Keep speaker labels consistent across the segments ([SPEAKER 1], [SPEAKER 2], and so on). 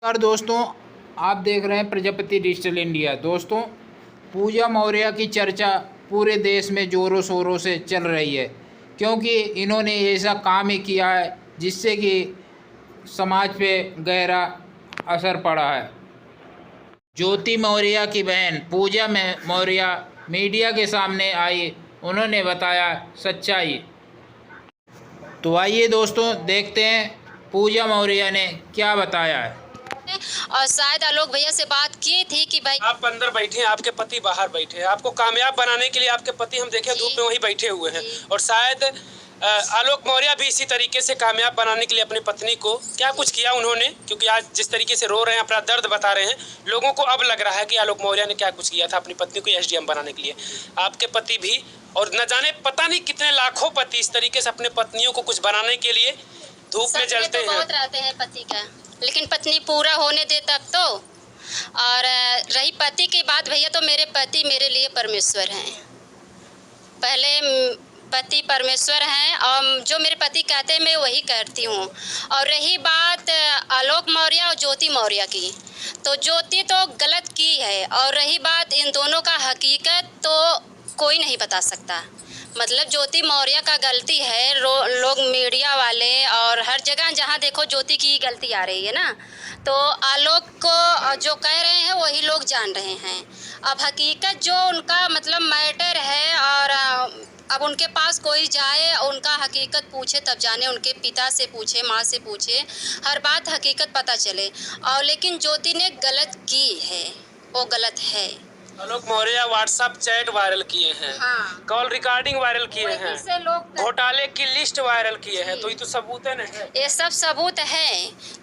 [SPEAKER 1] नमस्कार दोस्तों, आप देख रहे हैं प्रजापति डिजिटल इंडिया। दोस्तों, पूजा मौर्य की चर्चा पूरे देश में ज़ोरों शोरों से चल रही है, क्योंकि इन्होंने ऐसा काम ही किया है जिससे कि समाज पे गहरा असर पड़ा है। ज्योति मौर्य की बहन पूजा मौर्य मीडिया के सामने आई, उन्होंने बताया सच्चाई। तो आइए दोस्तों, देखते हैं पूजा मौर्य ने क्या बताया है।
[SPEAKER 2] और शायद आलोक भैया से बात की थी कि भाई
[SPEAKER 3] आप अंदर बैठे हैं, आपके पति बाहर बैठे हैं। आपको कामयाब बनाने के लिए आपके पति हम देखे धूप में वहीं बैठे हुए हैं, और शायद आलोक मौर्य भी इसी तरीके से कामयाब बनाने के लिए अपनी पत्नी को क्या कुछ किया उन्होंने। क्योंकि आज जिस तरीके से रो रहे हैं, अपना दर्द बता रहे हैं, लोगों को अब लग रहा है कि आलोक मौर्य ने क्या कुछ किया था अपनी पत्नी को एसडीएम बनाने के लिए। आपके पति भी, और न जाने पता नहीं कितने लाखों पति इस तरीके से अपने पत्नियों को कुछ बनाने के लिए धूप में जलते हैं।
[SPEAKER 2] बहुत रहते हैं पति का, लेकिन पत्नी पूरा होने दे तब तो। और रही पति की बात भैया, तो मेरे पति मेरे लिए परमेश्वर हैं। पहले पति परमेश्वर हैं, और जो मेरे पति कहते हैं मैं वही करती हूँ। और रही बात आलोक मौर्य और ज्योति मौर्य की, तो ज्योति तो गलत की है, और रही बात इन दोनों का हकीकत तो कोई नहीं बता सकता। मतलब ज्योति मौर्य का गलती है, लोग मीडिया वाले और हर जगह जहाँ देखो ज्योति की गलती आ रही है ना, तो आलोक को जो कह रहे हैं वही लोग जान रहे हैं। अब हकीकत जो उनका मतलब मैटर है, और अब उनके पास कोई जाए, उनका हकीकत पूछे तब जाने, उनके पिता से पूछे, माँ से पूछे, हर बात हकीकत पता चले। और लेकिन ज्योति ने गलत की है, वो गलत है।
[SPEAKER 3] आलोक मौर्य व्हाट्सएप चैट वायरल किए हैं,
[SPEAKER 2] हाँ।
[SPEAKER 3] कॉल रिकॉर्डिंग वायरल किए हैं, घोटाले की लिस्ट वायरल किए हैं, तो ये तो सबूत है ना।
[SPEAKER 2] ये सब सबूत है,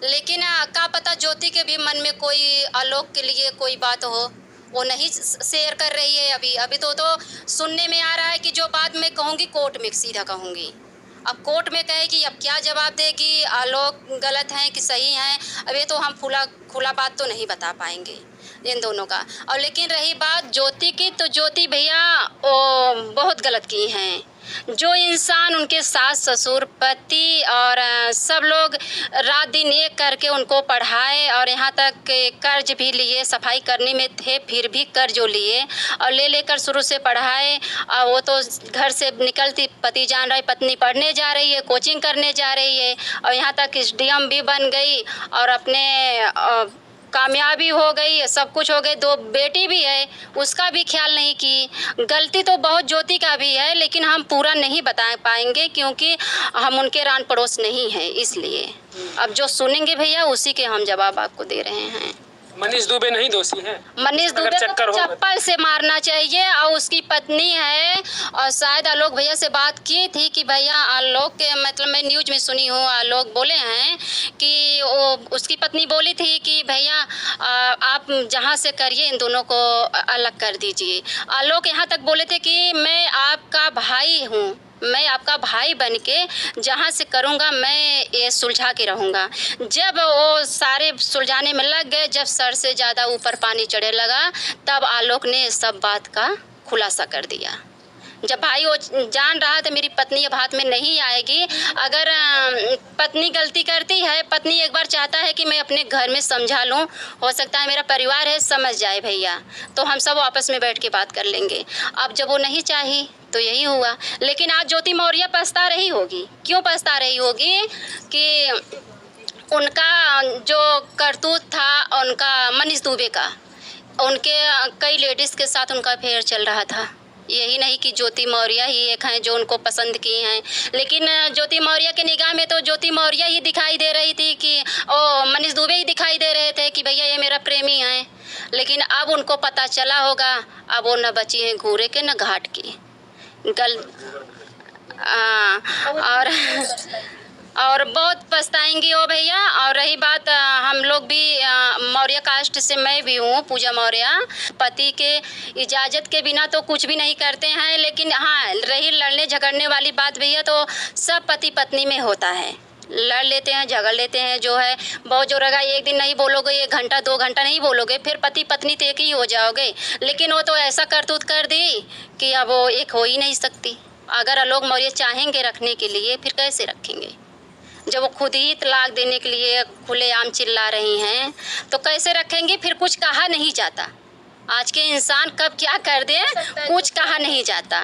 [SPEAKER 2] लेकिन क्या पता ज्योति के भी मन में कोई आलोक के लिए कोई बात हो, वो नहीं शेयर कर रही है अभी तो सुनने में आ रहा है कि जो बात मैं कहूँगी कोर्ट में सीधा कहूँगी। अब कोर्ट में कहेगी, अब क्या जवाब देगी, आलोक गलत हैं कि सही हैं। अब ये तो हम खुला बात तो नहीं बता पाएंगे इन दोनों का। और लेकिन रही बात ज्योति की, तो ज्योति भैया वो बहुत गलत की हैं। जो इंसान उनके सास ससुर पति और सब लोग रात दिन एक करके उनको पढ़ाए, और यहाँ तक कर्ज भी लिए, सफाई करने में थे फिर भी कर्ज जो लिए और लेकर शुरू से पढ़ाए। और वो तो घर से निकलती पति जान रहा है, पत्नी पढ़ने जा रही है, कोचिंग करने जा रही है, और यहाँ तक एसडीएम भी बन गई, और अपने कामयाबी हो गई, सब कुछ हो गए। 2 बेटी भी है, उसका भी ख्याल नहीं की। गलती तो बहुत ज्योति का भी है, लेकिन हम पूरा नहीं बता पाएंगे क्योंकि हम उनके रान पड़ोस नहीं हैं। इसलिए अब जो सुनेंगे भैया उसी के हम जवाब आपको दे रहे हैं।
[SPEAKER 3] मनीष दुबे नहीं दोषी है?
[SPEAKER 2] मनीष दुबे को चप्पल से मारना चाहिए, और उसकी पत्नी है। और शायद आलोक भैया से बात की थी कि भैया आलोक के, मतलब मैं न्यूज में सुनी हूँ, आलोक बोले हैं कि वो उसकी पत्नी बोली थी कि भैया आप जहाँ से करिए इन दोनों को अलग कर दीजिए। आलोक यहाँ तक बोले थे कि मैं आपका भाई हूँ, मैं आपका भाई बनके जहाँ से करूँगा मैं ये सुलझा के रहूँगा। जब वो सारे सुलझाने में लग गए, जब सर से ज़्यादा ऊपर पानी चढ़ने लगा, तब आलोक ने सब बात का खुलासा कर दिया। जब भाई वो जान रहा था मेरी पत्नी अब हाथ में नहीं आएगी, अगर पत्नी गलती करती है, पत्नी एक बार चाहता है कि मैं अपने घर में समझा लूँ, हो सकता है मेरा परिवार है समझ जाए भैया, तो हम सब आपस में बैठ के बात कर लेंगे। अब जब वो नहीं चाही तो यही हुआ। लेकिन आज ज्योति मौर्य पछता रही होगी। क्यों पछता रही होगी? कि उनका जो करतूत था, उनका मनीष दुबे का, उनके कई लेडीज़ के साथ उनका अफेयर चल रहा था। यही नहीं कि ज्योति मौर्य ही एक हैं जो उनको पसंद किए हैं, लेकिन ज्योति मौर्य के निगाह में तो ज्योति मौर्य ही दिखाई दे रही थी कि ओ मनीष दुबे ही दिखाई दे रहे थे कि भैया ये मेरा प्रेमी है। लेकिन अब उनको पता चला होगा, अब वो न बची हैं घूरे के न घाट की और बहुत पछताएंगी वो भैया। और रही बात, हम लोग भी मौर्य कास्ट से, मैं भी हूँ पूजा मौर्य, पति के इजाज़त के बिना तो कुछ भी नहीं करते हैं। लेकिन हाँ, रही लड़ने झगड़ने वाली बात भैया, तो सब पति पत्नी में होता है, लड़ लेते हैं, झगड़ लेते हैं। जो है बहुत जो रगा, एक दिन नहीं बोलोगे, 1 घंटा 2 घंटा नहीं बोलोगे, फिर पति पत्नी तो एक ही हो जाओगे। लेकिन वो तो ऐसा करतूत कर दी कि अब वो एक हो ही नहीं सकती। अगर आलोक मौर्य चाहेंगे रखने के लिए, फिर कैसे रखेंगे? जब वो खुद ही तलाक देने के लिए खुलेआम चिल्ला रही हैं तो कैसे रखेंगी? फिर कुछ कहा नहीं जाता। आज के इंसान कब क्या कर दे कुछ कहा नहीं जाता।